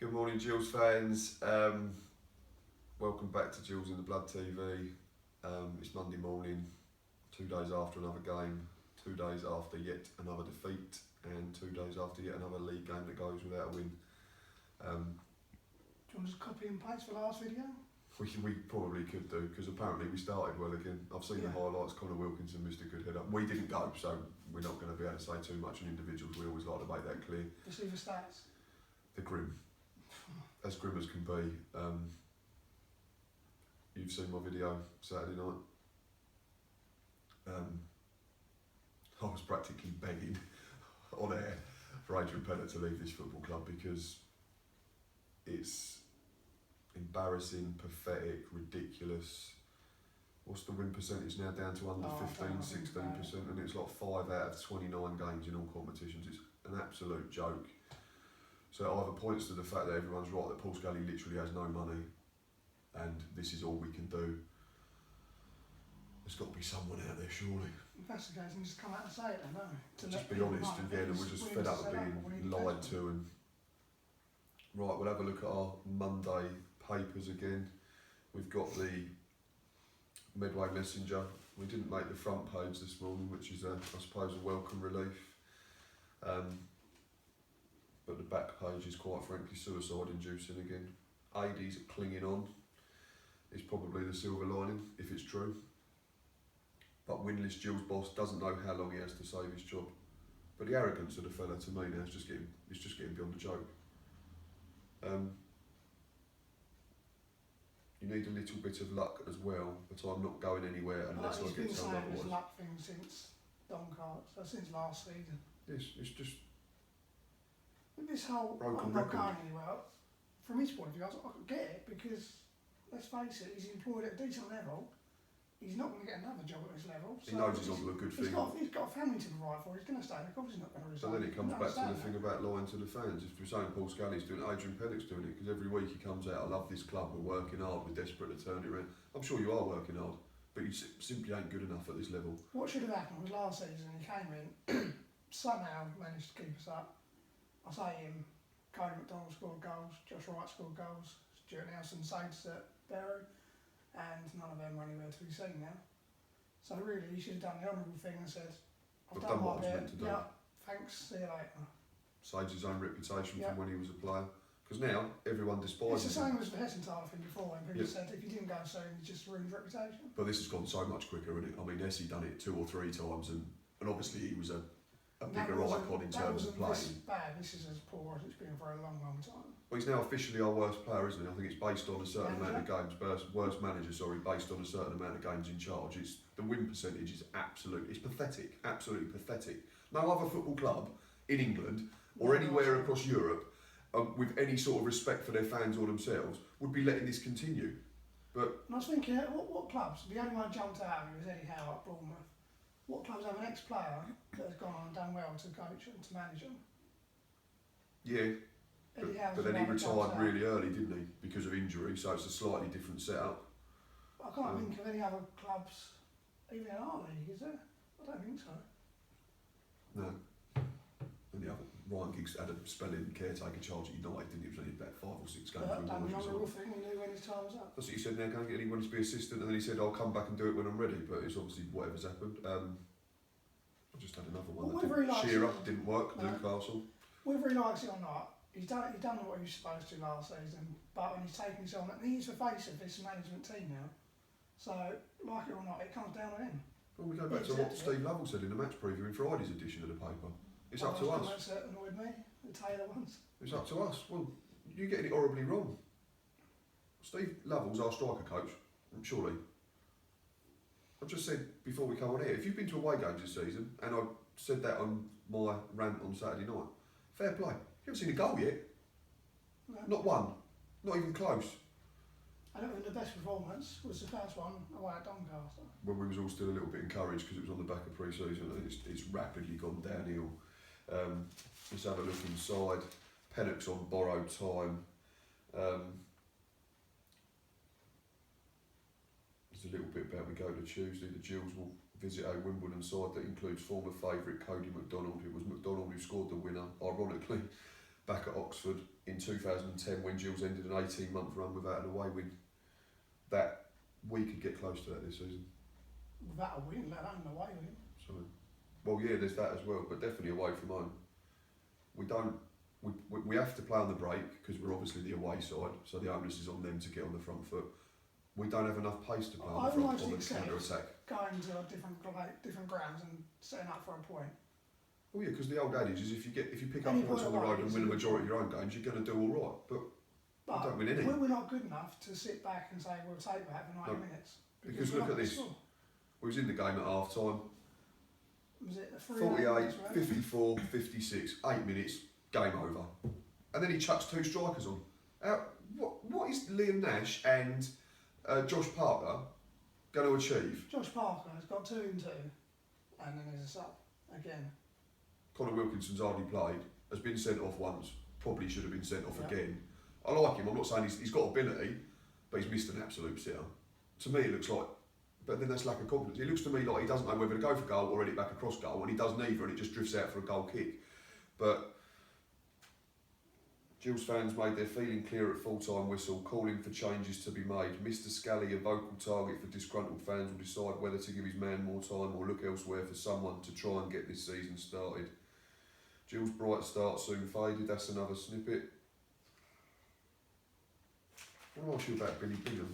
Good morning, Gills fans. Welcome back to Gills in the Blood TV. It's Monday morning, 2 days after another game, 2 days after yet another defeat, and 2 days after yet another league game that goes without a win. Do you want to just copy and paste the last video? We probably could do, because apparently we started well again. I've seen the highlights. Connor Wilkinson missed a good header. We didn't go, so we're not going to be able to say too much on individuals. We always like to make that clear. You see the stats? They're grim. As grim as can be. You've seen my video Saturday night. I was practically begging on air for Adrian Pennant to leave this football club because it's embarrassing, pathetic, ridiculous. What's the win percentage now? Down to under 15-16%, and it's like 5 out of 29 games in all competitions. It's an absolute joke. So it either points to the fact that everyone's right, that Paul Scully literally has no money and this is all we can do. There's got to be someone out there, surely. If that's the case, then just come out and say it then, don't we? Just be honest again, and we're just fed up of being lied to. And right, we'll have a look at our Monday papers again. We've got the Medway Messenger. We didn't make the front page this morning, which is, I suppose, a welcome relief. But the back page is quite frankly suicide-inducing again. AD's clinging on is probably the silver lining, if it's true. But winless Gills boss doesn't know how long he has to save his job. But the arrogance of the fella, to me now, is just getting beyond a joke. You need a little bit of luck as well, but I'm not going anywhere unless I get told otherwise. He's been saying this luck thing since Doncaster, so since last season. Yes, it's just this whole broken not record. going anywhere, from his point of view, I could get it because, let's face it, he's employed at a decent level. He's not going to get another job at this level. He knows he's onto a good thing. He's got a family to provide for. He's going to stay. Of course, he's not going to resign. So then it comes back to the thing about lying to the fans. If we're saying Paul Scully's doing it, Adrian Pennant's doing it, because every week he comes out, I love this club, we're working hard, we're desperate to turn it around. I'm sure you are working hard, but you simply ain't good enough at this level. What should have happened was last season he came in, somehow managed to keep us up. I say him, Cody McDonald scored goals, Josh Wright scored goals, Stuart Nelson saved us at Barrow, and none of them were anywhere to be seen now. So really, he should have done the honourable thing and said, I've done what I was meant to do. Yeah, thanks, see you later. Saves his own reputation from when he was a player. Because now, everyone despises him. It's the same as the Hessenthaler thing before, when people said if you didn't go soon, you just ruined his reputation. But this has gone so much quicker, isn't it? I mean, Essie done it 2 or 3 times, and obviously he was a bigger icon in terms of playing. This is as poor as it's been for a long, long time. Well, he's now officially our worst player, isn't he? I think it's based on a certain amount of games, worst manager, based on a certain amount of games in charge. The win percentage is it's pathetic, absolutely pathetic. No other football club in England or anywhere across Europe with any sort of respect for their fans or themselves would be letting this continue. But and I was thinking, what clubs? The only one jumped out of me was Eddie Howe at Bournemouth. What clubs have an ex-player that has gone on and done well to coach and to manage them? Yeah. But then he retired really early, didn't he? Because of injury, so it's a slightly different setup. I can't think of any other clubs, even in our league, is there? I don't think so. No. And the other, Ryan Giggs had a spelling caretaker charge at United, didn't he? It was only about 5 or 6 games. But that was the honourable thing, he knew when his time was up. That's what he said, now can't get anyone to be assistant, and then he said, I'll come back and do it when I'm ready, but it's obviously whatever's happened. I just had another one that didn't work, Newcastle. Whether he likes it or not, he's done what he was supposed to last season, but when he's taken his on, and he's the face of this management team now. So, like it or not, it comes down to him. Well, we go back to what Steve Lovell said in the match preview in Friday's edition of the paper. It's up to us. That annoyed me, the Taylor ones. It's up to us. Well, you're getting it horribly wrong. Steve Lovell's our striker coach, surely. I've just said before we come on here, if you've been to away games this season, and I said that on my rant on Saturday night, fair play. You haven't seen a goal yet. No. Not one. Not even close. I don't think the best performance was the first one away at Doncaster. When we was all still a little bit encouraged because it was on the back of pre-season, and it's rapidly gone downhill. Let's have a look inside. Pennock's on borrowed time. There's a little bit about we go to Tuesday. The Gills will visit a Wimbledon side that includes former favourite Cody McDonald. It was McDonald who scored the winner. Ironically, back at Oxford in 2010 when Gills ended an 18-month run without an away win, that we could get close to that this season. Without a win, let alone an away win. So, well, yeah, there's that as well, but definitely away from home. We have to play on the break because we're obviously the away side, so the onus is on them to get on the front foot. We don't have enough pace to play on the front on the counter-attack. Going to different grounds and setting up for a point. Well, yeah, because the old adage is if you pick up points on the road and win a majority of your own games, you're going to do all right. But we don't win any. We're not good enough to sit back and say we'll take that for 90 minutes. Because look at this. We was in the game at half time. Was it 48, 54, 56, 8 minutes, game over. And then he chucks 2 strikers on. What is Liam Nash and Josh Parker going to achieve? Josh Parker has got 2 and 2, and then there's a sub again. Connor Wilkinson's hardly played, has been sent off once, probably should have been sent off again. I like him, I'm not saying he's got ability, but he's missed an absolute sitter. To me it looks like, but then that's lack of confidence. It looks to me like he doesn't know whether to go for goal or head it back across goal, and he does neither and it just drifts out for a goal kick. But Gills fans made their feeling clear at full-time whistle, calling for changes to be made. Mr Scally, a vocal target for disgruntled fans, will decide whether to give his man more time or look elsewhere for someone to try and get this season started. Gills' bright start soon faded, that's another snippet. I want to ask you about Billy Bingham,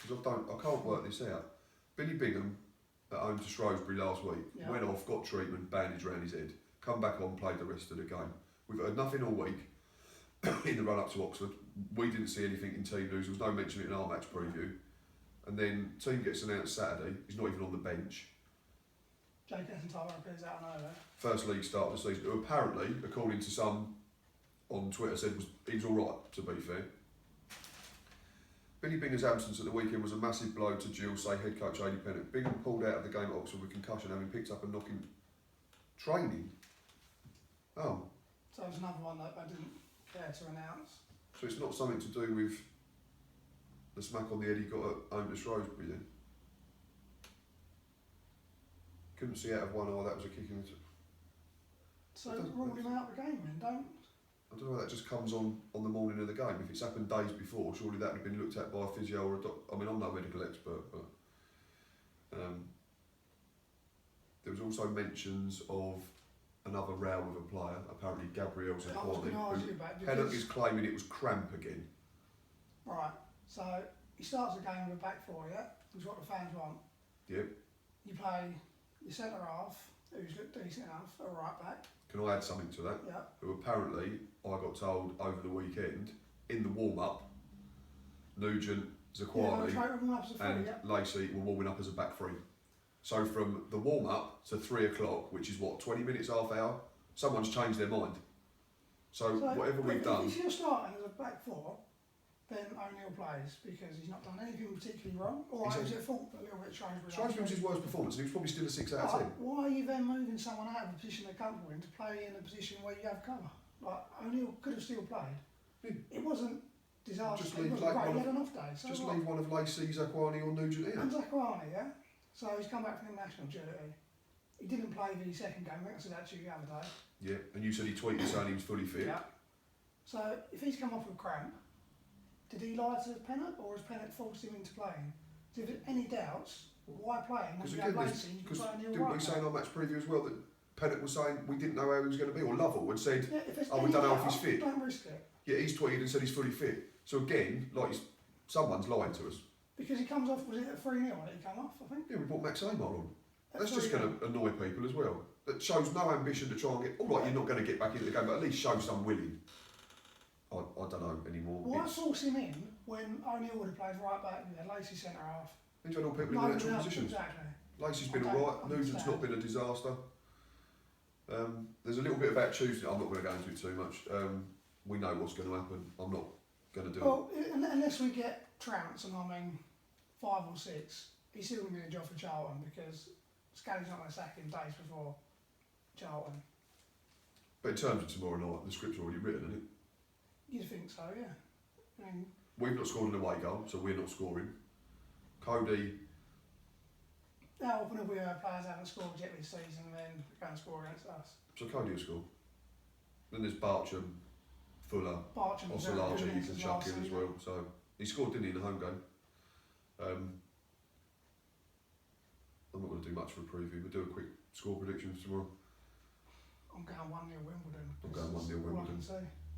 because I can't work this out. Billy Bingham, at home to Shrewsbury last week, went off, got treatment, bandage round his head, come back on, played the rest of the game. We've heard nothing all week in the run-up to Oxford. We didn't see anything in team news, there was no mention of it in our match preview. And then team gets announced Saturday, he's not even on the bench. Jake Essenthaler appears out of nowhere. First league start of the season, who apparently, according to some on Twitter, said he was alright, to be fair. Billy Bingham's absence at the weekend was a massive blow to Gills, say head coach Adi Pennant. Bingham pulled out of the game at Oxford with concussion, having picked up a knock in training. Oh. So it's another one that I didn't care to announce. So it's not something to do with the smack on the head he got at home to Shrewsbury then? Couldn't see out of one eye that was a kick in the... So rule him out of the game then, don't... I don't know, that just comes on the morning of the game. If it's happened days before, surely that would have been looked at by a physio or a doctor. I mean, I'm no medical expert, but there was also mentions of another row with a player, apparently Gabriel Zaquani, who Pennant is claiming it was cramp again. Right, so he starts the game with a back four, yeah? Which is what the fans want. Yep. You play your centre half, who's looked decent enough, a right back. Can I add something to that? Yeah. Who apparently, I got told over the weekend, in the warm-up, Nugent, Zaquani and Lacey were warming up as a back three. So from the warm-up to 3 o'clock, which is what, 20 minutes, half hour, someone's changed their mind. So whatever we've done... If you're starting as a back four, then O'Neill plays because he's not done anything particularly wrong, or is it fault a little bit Shrewsbury? Shrewsbury was his worst performance, and he was probably still a 6 out of 10. Why are you then moving someone out of a position they're comfortable in to play in a position where you have cover? Like, O'Neill could have still played. It wasn't disastrous, it wasn't great, he had an off day. So leave one of Lacey, Zaquani or Nugent in. And Zaquani, yeah? So he's come back from international duty. He didn't play the second game, I think I said that to you the other day. Yeah, and you said he tweeted saying he was fully fit. Yeah. So if he's come off with cramp, did he lie to Pennant, or has Pennant forced him into playing? So if there's any doubts, why play him? Because didn't we say in our match preview as well that Pennant was saying we didn't know how he was going to be, or Lovell had said, we don't know if he's fit. Don't risk it. Yeah, he's tweeted and said he's fully fit. So again, someone's lying to us. Because he comes off, was it a 3-0 when he come off, I think? Yeah, we brought Max Amar on. That's just going to annoy people as well. That shows no ambition to try and get... All right, you're not going to get back into the game, but at least show some willing. I don't know anymore. Why force him in when O'Neill would have played right back there, Lacey centre half? He's had all people in the natural positions. Exactly. Lacey's been alright, Nugent's not been a disaster. There's a little bit about Tuesday, I'm not going to go into it too much. We know what's going to happen, I'm not going to do it. Well, unless we get Trounce, and I mean 5 or 6, he's still going to be a job for Charlton because Scally's not going to sack him days before Charlton. But in terms of tomorrow night, the script's already written, isn't it? You'd think so, yeah. I mean, we've not scored an away goal, so we're not scoring. Cody... How often have we heard players haven't scored yet this season and then go and score against us? So Cody will score. Then there's Bartram, Fuller, Bartram was very Osalaja good you against can us chuck last in as season. well. So he scored, didn't he, in the home game? I'm not going to do much for a preview, but do a quick score prediction for tomorrow. I'm going 1-0 Wimbledon. I'm going 1-0 Wimbledon.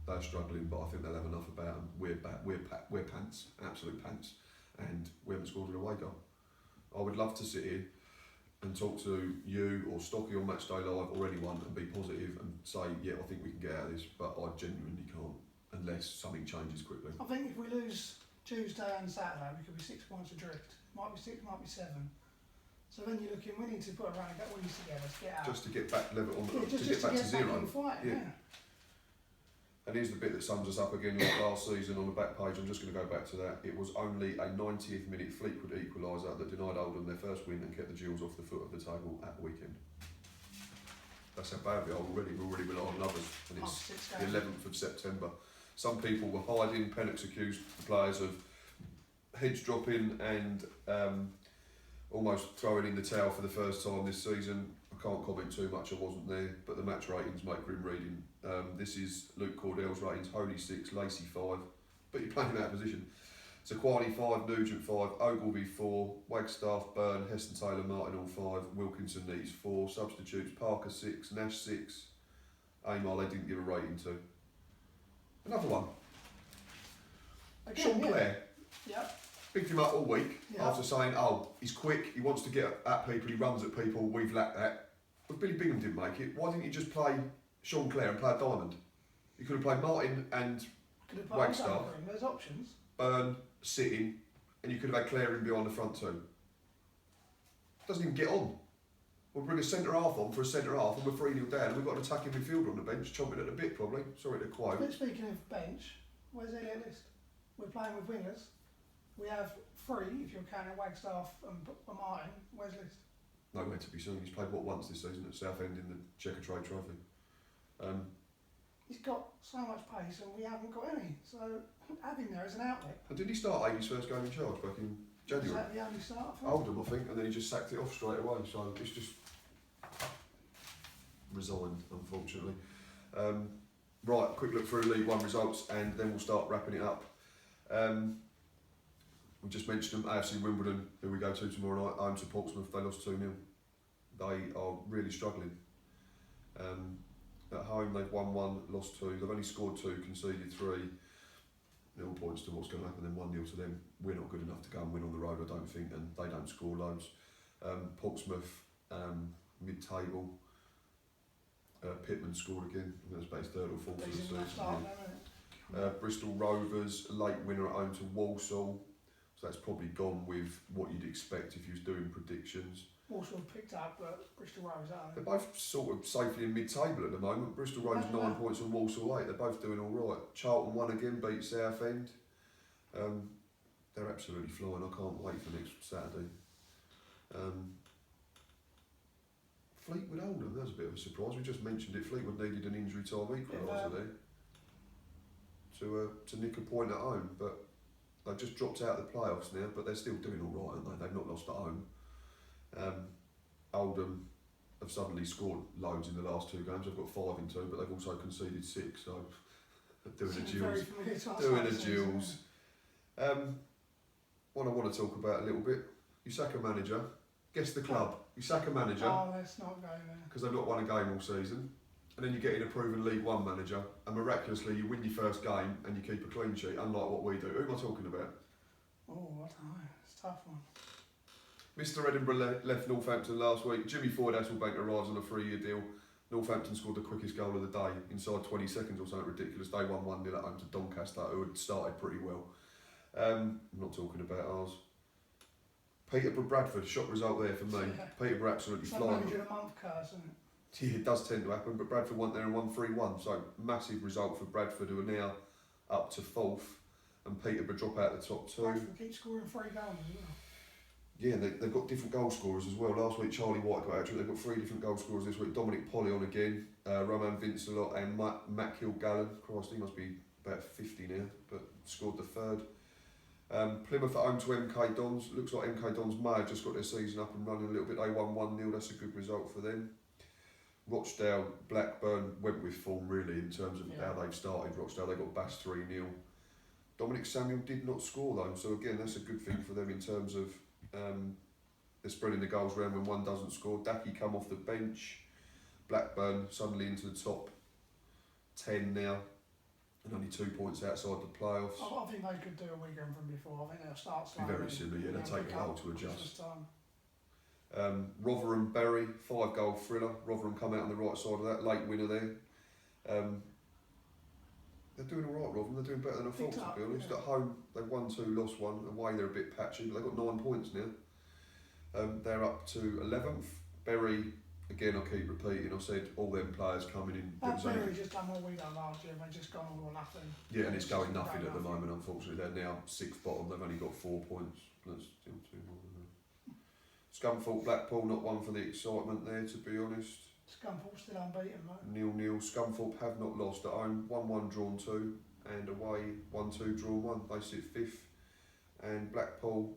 They're struggling, but I think they'll have enough about them. We're pants, absolute pants, and we haven't scored an away goal. I would love to sit here and talk to you or Stocky on Matchday Live or anyone and be positive and say, yeah, I think we can get out of this, but I genuinely can't unless something changes quickly. I think if we lose Tuesday and Saturday, we could be 6 points adrift. Might be 6, might be 7. So then you're looking, we need to put a run and get wins together to get out. Just to get back level on, just to get back to back zero. in the fight, yeah. And here's the bit that sums us up again like last season on the back page. I'm just going to go back to that. It was only a 90th minute Fleetwood equaliser that denied Oldham their first win and kept the Jewels off the foot of the table at the weekend. That's how bad we are already. We're already relying on others. And it's the 11th of September. Some people were hiding. Pennock's accused the players of heads dropping and almost throwing in the towel for the first time this season. I can't comment too much, I wasn't there, but the match ratings make grim reading. This is Luke Cordell's ratings: Holy 6, Lacey 5, but you're playing out of position. Zaquani 5, Nugent 5, Ogilvy 4, Wagstaff, Byrne, Heston Taylor, Martin all 5, Wilkinson needs 4, substitutes Parker 6, Nash 6, Amar they didn't give a rating to. Another one. Sean Clare. Yep. Picked him up all week Yeah. after saying, oh, he's quick, he wants to get at people, he runs at people, we've lacked that. But Billy Bingham didn't make it. Why didn't you just play Sean Clare and play a diamond? You could have played Martin and Wagstaff, there's options. Byrne sitting, and you could have had Clare in behind the front two. Doesn't even get on. We'll bring a centre half on for a centre half and we're 3-0 down and we've got an attacking midfielder on the bench, chomping at the bit probably. Sorry to quote. But speaking of bench, where's Elliot List? We're playing with wingers. We have 3 if you're counting Wagstaff and Martin. Where's List? Nowhere to be seen. He's played once this season at Southend in the Checkatrade Trophy. He's got so much pace and we haven't got any. So have him there as an outlet. And did he start Amy's first game in charge back in January? Is that the only start? Oldham, I think, and then he just sacked it off straight away. So it's just resigned, unfortunately. Right, quick look through League One results, and then we'll start wrapping it up. We just mentioned them. AFC Wimbledon, who we go to tomorrow night, home to Portsmouth. They lost 2-0. They are really struggling. At home, they've won 1, lost 2. They've only scored 2, conceded 3. It all points to what's going to happen. Then 1-0 to them. We're not good enough to go and win on the road, I don't think, and they don't score loads. Portsmouth, mid-table. Pittman scored again. I think that's about his 3rd or 4th of the season. Bristol Rovers, late winner at home to Walsall. So that's probably gone with what you'd expect if you was doing predictions. Walsall picked up, but Bristol Rovers aren't. They're both sort of safely in mid-table at the moment. Bristol Rovers 9 points and Walsall 8. They're both doing all right. Charlton won again, beat Southend. They're absolutely flying. I can't wait for next Saturday. Fleetwood Oldham, that was a bit of a surprise. We just mentioned it. Fleetwood needed an injury time equaliser there to nick a point at home, but they've just dropped out of the playoffs now. But they're still doing all right, aren't they? They've not lost at home. Oldham have suddenly scored loads in the last 2 games. They've got 5 in 2, but they've also conceded 6. So doing the duels. One I want to talk about a little bit. You sack a manager. Guess the club. You sack a manager. Oh, let's not go there. Because they've not won a game all season. And then you get in a proven League One manager, and miraculously you win your first game and you keep a clean sheet, unlike what we do. Who am I talking about? Oh, I don't know. It's a tough one. Mr Edinburgh left Northampton last week. Jimmy Ford Hasselbank arrives on a 3-year deal. Northampton scored the quickest goal of the day inside 20 seconds or something ridiculous. They won 1-0 at home to Doncaster, who had started pretty well. I'm not talking about ours. Peterborough Bradford, shock result there for me. Yeah. Peterborough absolutely It's flying. like manager of the month curse, isn't it? Yeah, it does tend to happen, but Bradford went there and won 3-1, so massive result for Bradford, who are now up to 4th, and Peterborough drop out the top 2. Bradford keep scoring 3 goals as well. Yeah, they've got different goal scorers as well. Last week Charlie White got out, they've got 3 different goal scorers this week. Dominic Polly on again, Roman Vincelot and Matt Kilgallen. Christ, he must be about 50 now, but scored the 3rd. Plymouth at home to MK Dons. Looks like MK Dons may have just got their season up and running a little bit. They won 1-0, that's a good result for them. Rochdale, Blackburn went with form really in terms of Yeah. how they've started. Rochdale, they got bashed 3-0. Dominic Samuel did not score though, so again that's a good thing for them in terms of they're spreading the goals around when one doesn't score. Dacky come off the bench. Blackburn suddenly into the top 10 now, and only 2 points outside the playoffs. I think they could do a Wigan from before. I think they'll start Be slowly. very similar, yeah, they'll take pick a while up to adjust. Christmas time. Rotherham Bury, 5-goal thriller. Rotherham come out on the right side of that, late winner there. They're doing alright, Rotherham, they're doing better than I thought, to be honest. Yeah. At home, they've won 2, lost 1. Away, they're a bit patchy, but they've got 9 points now. They're up to 11th. Bury, again, I keep repeating, I said all them players coming in. Bury just done what we done last year, they've just gone all or nothing. Yeah, and it's going nothing at the moment, unfortunately. They're now 6th bottom, they've only got 4 points. That's still 2 more than that. Scunthorpe, Blackpool, not one for the excitement there, to be honest. Scunthorpe still unbeaten, though. 0-0. Scunthorpe have not lost at home. 1-1 drawn 2, and away 1-2 drawn 1. They sit 5th. And Blackpool,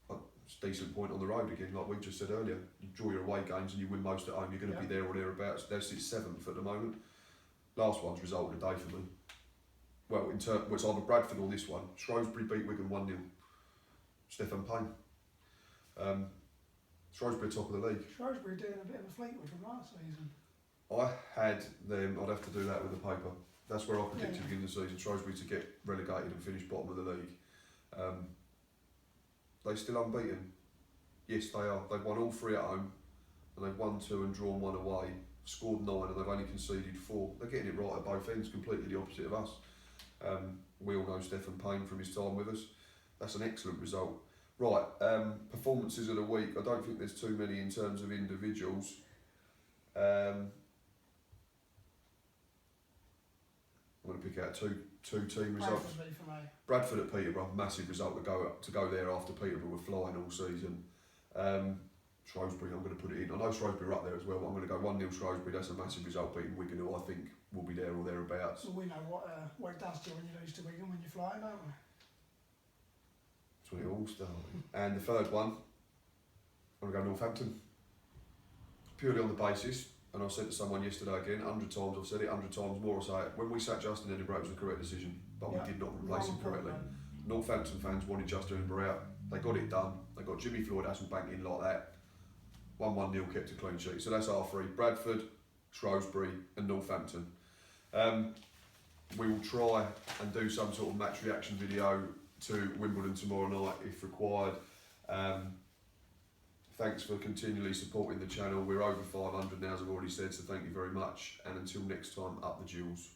it's a decent point on the road again, like we just said earlier. You draw your away games and you win most at home, you're going to be there or thereabouts. They sit 7th at the moment. Last one's result of the day for me. Well, it's either Bradford or this one. Shrewsbury beat Wigan 1-0. Stefan Payne. Shrewsbury top of the league. Shrewsbury doing a bit of a Fleetwood from last season. I had them, I'd have to do that with the paper. That's where I predicted beginning of the season, Shrewsbury to get relegated and finish bottom of the league. They still unbeaten? Yes, they are. They've won all 3 at home, and they've won 2 and drawn 1 away. Scored 9 and they've only conceded 4. They're getting it right at both ends, completely the opposite of us. We all know Stefan Payne from his time with us. That's an excellent result. Right, performances of the week. I don't think there's too many in terms of individuals. I'm going to pick out two team results. Bradford at Peterborough, massive result to go there after Peterborough were flying all season. Shrewsbury, I'm going to put it in. I know Shrewsbury are up there as well, but I'm going to go 1-0 Shrewsbury. That's a massive result, beating Wigan, who I think will be there or thereabouts. Well, we know what it does to you when you lose to Wigan when you're flying, don't we? That's when it all started. And the third one, I'm going to go Northampton. Purely on the basis, and I said to someone yesterday again, 100 times I've said it, 100 times more I'll say it. When we sat Justin Edinburgh, it was the correct decision, but we did not replace him correctly. Northampton fans wanted Justin Edinburgh out. They got it done. They got Jimmy Floyd Hasselbank in like that. 1-1-0 kept a clean sheet. So that's our 3. Bradford, Shrewsbury and Northampton. We will try and do some sort of match reaction video to Wimbledon tomorrow night if required. Thanks for continually supporting the channel. We're over 500 now, as I've already said, so thank you very much. And until next time, up the jewels.